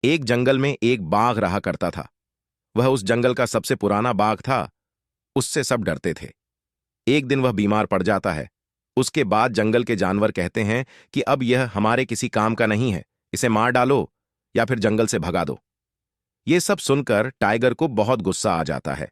एक जंगल में एक बाघ रहा करता था। वह उस जंगल का सबसे पुराना बाघ था। उससे सब डरते थे। एक दिन वह बीमार पड़ जाता है। उसके बाद जंगल के जानवर कहते हैं कि अब यह हमारे किसी काम का नहीं है, इसे मार डालो या फिर जंगल से भगा दो। ये सब सुनकर टाइगर को बहुत गुस्सा आ जाता है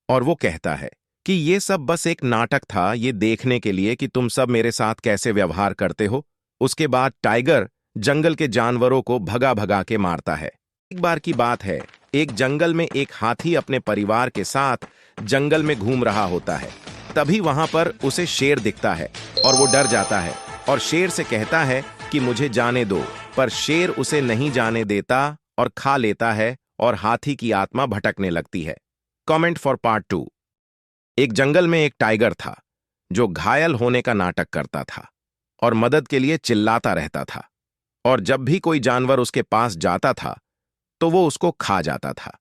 और वो कहता है कि ये सब बस एक नाटक था, ये देखने के लिए कि तुम सब मेरे साथ कैसे व्यवहार करते हो। उसके बाद टाइगर जंगल के जानवरों को भगा भगा के मारता है। एक बार की बात है, एक जंगल में एक हाथी अपने परिवार के साथ जंगल में घूम रहा होता है। तभी वहां पर उसे शेर दिखता है और वो डर जाता है और शेर से कहता है कि मुझे जाने दो, पर शेर उसे नहीं जाने देता और खा लेता है और हाथी की आत्मा भटकने लगती है। Comment for part 2। एक जंगल में एक टाइगर था जो घायल होने का नाटक करता था और मदद के लिए चिल्लाता रहता था। और जब भी कोई जानवर उसके पास जाता था तो वो उसको खा जाता था।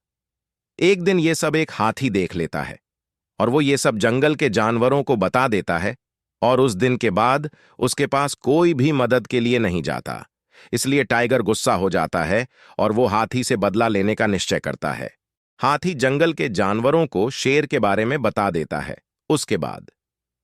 एक दिन ये सब एक हाथी देख लेता है और वो ये सब जंगल के जानवरों को बता देता है और उस दिन के बाद उसके पास कोई भी मदद के लिए नहीं जाता। इसलिए टाइगर गुस्सा हो जाता है और वो हाथी से बदला लेने का निश्चय करता है। हाथी जंगल के जानवरों को शेर के बारे में बता देता है। उसके बाद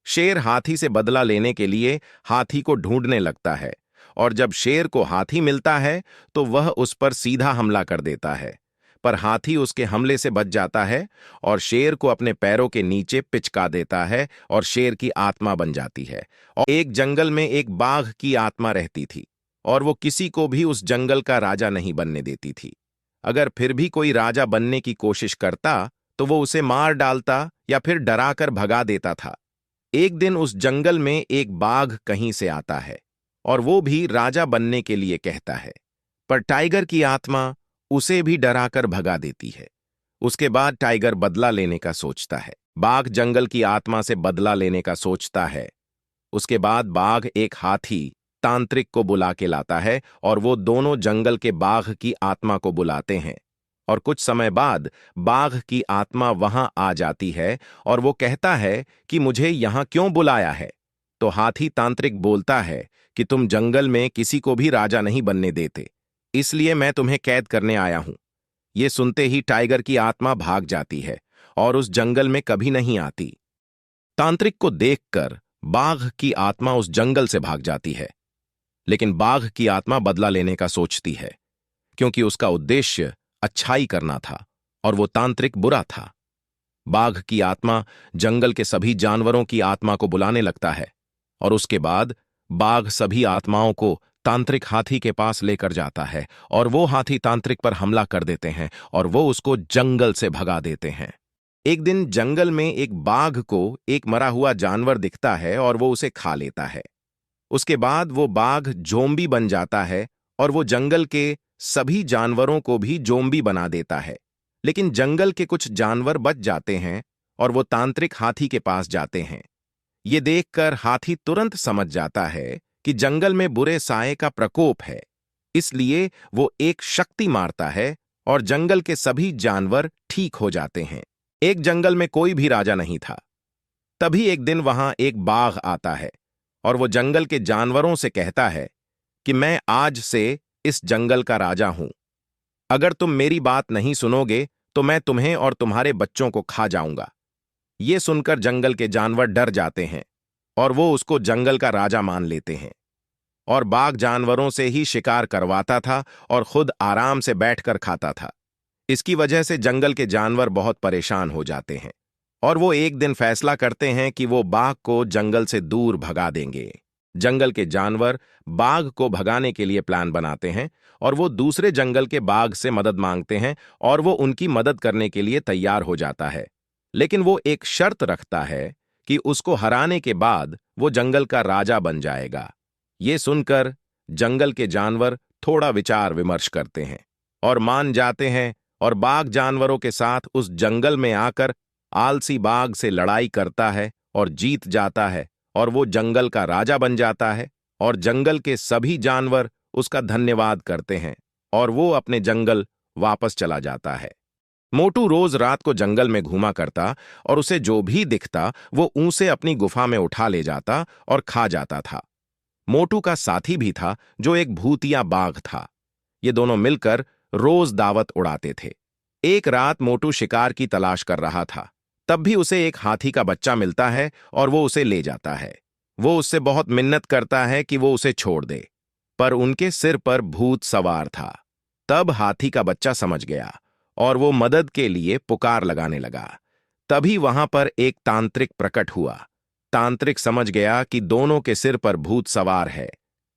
शेर हाथी से बदला लेने के लिए हाथी को ढूंढने लगता है और जब शेर को हाथी मिलता है तो वह उस पर सीधा हमला कर देता है। पर हाथी उसके हमले से बच जाता है और शेर को अपने पैरों के नीचे पिचका देता है और शेर की आत्मा बन जाती है। और एक जंगल में एक बाघ की आत्मा रहती थी और वो किसी को भी उस जंगल का राजा नहीं बनने देती थी। अगर फिर भी कोई राजा बनने की कोशिश करता तो वो उसे मार डालता या फिर डराकर भगा देता था। एक दिन उस जंगल में एक बाघ कहीं से आता है और वो भी राजा बनने के लिए कहता है, पर टाइगर की आत्मा उसे भी डराकर भगा देती है। उसके बाद टाइगर बदला लेने का सोचता है। बाघ जंगल की आत्मा से बदला लेने का सोचता है। उसके बाद बाघ एक हाथी तांत्रिक को बुला के लाता है और वो दोनों जंगल के बाघ की आत्मा को बुलाते हैं। और कुछ समय बाद बाघ की आत्मा वहां आ जाती है और वो कहता है कि मुझे यहां क्यों बुलाया है। तो हाथी तांत्रिक बोलता है कि तुम जंगल में किसी को भी राजा नहीं बनने देते, इसलिए मैं तुम्हें कैद करने आया हूं। ये सुनते ही टाइगर की आत्मा भाग जाती है और उस जंगल में कभी नहीं आती। तांत्रिक को देखकर बाघ की आत्मा उस जंगल से भाग जाती है, लेकिन बाघ की आत्मा बदला लेने का सोचती है क्योंकि उसका उद्देश्य अच्छाई करना था और वो तांत्रिक बुरा था। बाघ की आत्मा जंगल के सभी जानवरों की आत्मा को बुलाने लगता है और उसके बाद बाघ सभी आत्माओं को तांत्रिक हाथी के पास लेकर जाता है और वो हाथी तांत्रिक पर हमला कर देते हैं और वो उसको जंगल से भगा देते हैं। एक दिन जंगल में एक बाघ को एक मरा हुआ जानवर दिखता है और वो उसे खा लेता है। उसके बाद वो बाघ जोम्बी बन जाता है और वो जंगल के सभी जानवरों को भी जोम्बी बना देता है। लेकिन जंगल के कुछ जानवर बच जाते हैं और वो तांत्रिक हाथी के पास जाते हैं। ये देखकर हाथी तुरंत समझ जाता है कि जंगल में बुरे साए का प्रकोप है, इसलिए वो एक शक्ति मारता है और जंगल के सभी जानवर ठीक हो जाते हैं। एक जंगल में कोई भी राजा नहीं था। तभी एक दिन वहां एक बाघ आता है और वो जंगल के जानवरों से कहता है कि मैं आज से इस जंगल का राजा हूं। अगर तुम मेरी बात नहीं सुनोगे तो मैं तुम्हें और तुम्हारे बच्चों को खा जाऊंगा। ये सुनकर जंगल के जानवर डर जाते हैं और वो उसको जंगल का राजा मान लेते हैं। और बाघ जानवरों से ही शिकार करवाता था और खुद आराम से बैठकर खाता था। इसकी वजह से जंगल के जानवर बहुत परेशान हो जाते हैं और वो एक दिन फैसला करते हैं कि वो बाघ को जंगल से दूर भगा देंगे। जंगल के जानवर बाघ को भगाने के लिए प्लान बनाते हैं और वो दूसरे जंगल के बाघ से मदद मांगते हैं और वो उनकी मदद करने के लिए तैयार हो जाता है। लेकिन वो एक शर्त रखता है कि उसको हराने के बाद वो जंगल का राजा बन जाएगा। ये सुनकर जंगल के जानवर थोड़ा विचार विमर्श करते हैं और मान जाते हैं और बाघ जानवरों के साथ उस जंगल में आकर आलसी बाघ से लड़ाई करता है और जीत जाता है और वो जंगल का राजा बन जाता है और जंगल के सभी जानवर उसका धन्यवाद करते हैं और वो अपने जंगल वापस चला जाता है। मोटू रोज रात को जंगल में घूमा करता और उसे जो भी दिखता वो उसे अपनी गुफा में उठा ले जाता और खा जाता था। मोटू का साथी भी था जो एक भूतिया बाघ था। ये दोनों मिलकर रोज दावत उड़ाते थे। एक रात मोटू शिकार की तलाश कर रहा था। तब भी उसे एक हाथी का बच्चा मिलता है और वो उसे ले जाता है। वो उससे बहुत मिन्नत करता है कि वो उसे छोड़ दे, पर उनके सिर पर भूत सवार था। तब हाथी का बच्चा समझ गया और वो मदद के लिए पुकार लगाने लगा। तभी वहां पर एक तांत्रिक प्रकट हुआ। तांत्रिक समझ गया कि दोनों के सिर पर भूत सवार है।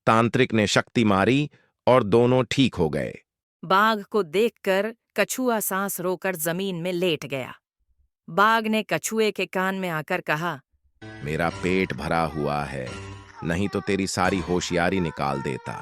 तांत्रिक ने शक्ति मारी और दोनों ठीक हो गए। बाघ को देखकर कछुआ सांस रोकर जमीन में लेट गया। बाघ ने कछुए के कान में आकर कहा, मेरा पेट भरा हुआ है, नहीं तो तेरी सारी होशियारी निकाल देता।